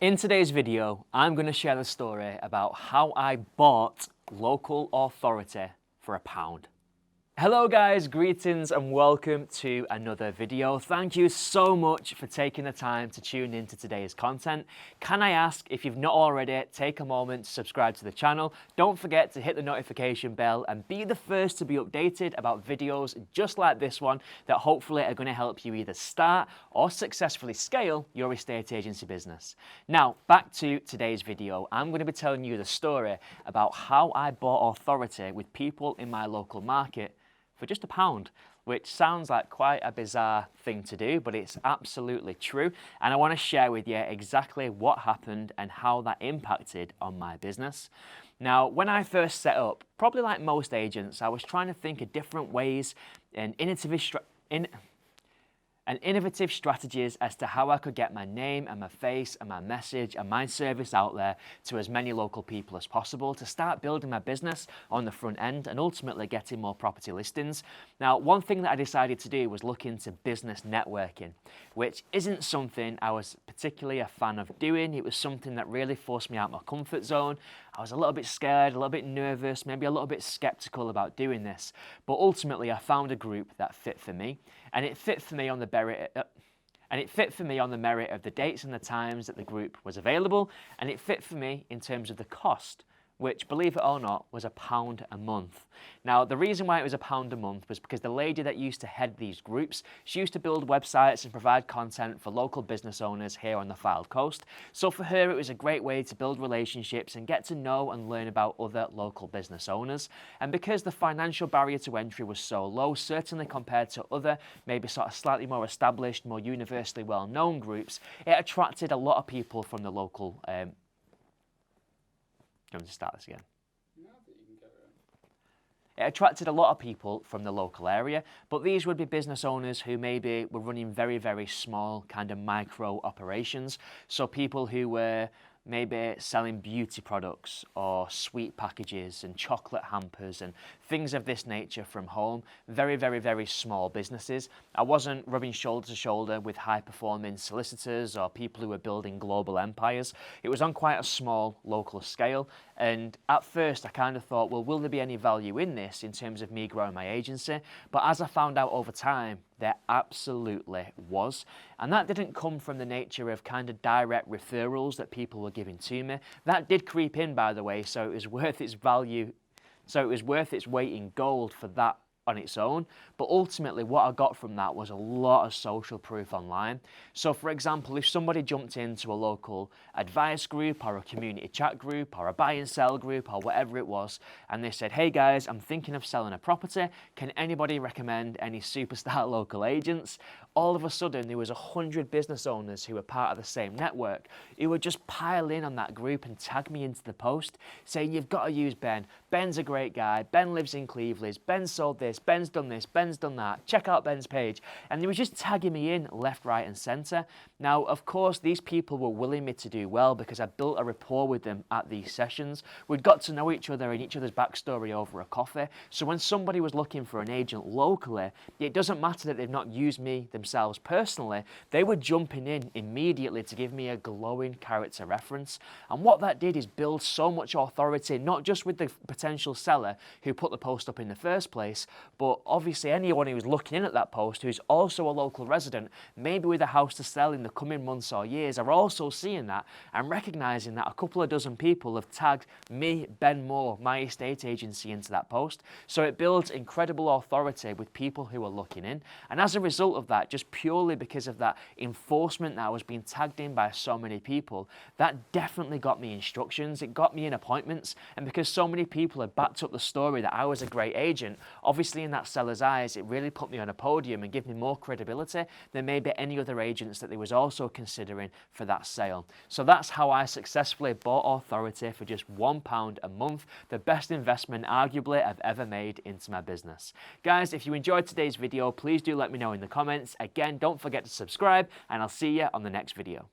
In today's video, I'm going to share the story about how I bought local authority for £1. Hello guys, greetings and welcome to another video. Thank you so much for taking the time to tune into today's content. Can I ask, if you've not already, take a moment to subscribe to the channel. Don't forget to hit the notification bell and be the first to be updated about videos just like this one that hopefully are going to help you either start or successfully scale your estate agency business. Now, back to today's video. I'm going to be telling you the story about how I bought authority with people in my local market for just £1, which sounds like quite a bizarre thing to do, but it's absolutely true. And I want to share with you exactly what happened and how that impacted on my business. Now, when I first set up, probably like most agents, I was trying to think of different ways and innovative strategies as to how I could get my name and my face and my message and my service out there to as many local people as possible to start building my business on the front end and ultimately getting more property listings. Now, one thing that I decided to do was look into business networking, which isn't something I was particularly a fan of doing. It was something that really forced me out of my comfort zone. I was a little bit scared, a little bit nervous, maybe a little bit skeptical about doing this. But ultimately, I found a group that fit for me, and it fit for me on the merit of the dates and the times that the group was available, and it fit for me in terms of the cost, which, believe it or not, was £1 a month. Now, the reason why it was £1 a month was because the lady that used to head these groups, she used to build websites and provide content for local business owners here on the Fylde Coast. So for her, it was a great way to build relationships and get to know and learn about other local business owners. And because the financial barrier to entry was so low, certainly compared to other, maybe sort of slightly more established, more universally well-known groups, it attracted a lot of people from the local Going to start this again. It attracted a lot of people from the local area, but these would be business owners who maybe were running very, very small kind of micro operations. So people who were maybe selling beauty products or sweet packages and chocolate hampers and things of this nature from home. Very, very, very small businesses. I wasn't rubbing shoulder to shoulder with high-performing solicitors or people who were building global empires. It was on quite a small local scale. And at first, I kind of thought, well, will there be any value in this in terms of me growing my agency? But as I found out over time, there absolutely was. And that didn't come from the nature of kind of direct referrals that people were giving to me. That did creep in, by the way, so it was worth its value. So it was worth its weight in gold for that on its own, but ultimately what I got from that was a lot of social proof online. So for example, if somebody jumped into a local advice group or a community chat group or a buy and sell group or whatever it was, and they said, hey guys, I'm thinking of selling a property, can anybody recommend any superstar local agents? All of a sudden there was 100 business owners who were part of the same network who would just pile in on that group and tag me into the post saying, you've got to use Ben. Ben's a great guy. Ben lives in Cleveland. Ben sold this. Ben's done this. Ben's done that. Check out Ben's page. And they were just tagging me in left, right and centre. Now, of course, these people were willing me to do well because I built a rapport with them at these sessions. We'd got to know each other and each other's backstory over a coffee. So when somebody was looking for an agent locally, it doesn't matter that they've not used me themselves personally. They were jumping in immediately to give me a glowing character reference. And what that did is build so much authority, not just with the potential seller who put the post up in the first place, but obviously anyone who was looking in at that post who's also a local resident, maybe with a house to sell in the coming months or years, are also seeing that and recognising that a couple of dozen people have tagged me, Ben Moore, my estate agency, into that post. So it builds incredible authority with people who are looking in. And as a result of that, just purely because of that enforcement that I was being tagged in by so many people, that definitely got me instructions, it got me in appointments, and because so many people had backed up the story that I was a great agent, obviously in that seller's eyes, it really put me on a podium and gave me more credibility than maybe any other agents that they was also considering for that sale. So that's how I successfully bought authority for just £1 a month, the best investment arguably I've ever made into my business. Guys, if you enjoyed today's video, please do let me know in the comments. Again, don't forget to subscribe, and I'll see you on the next video.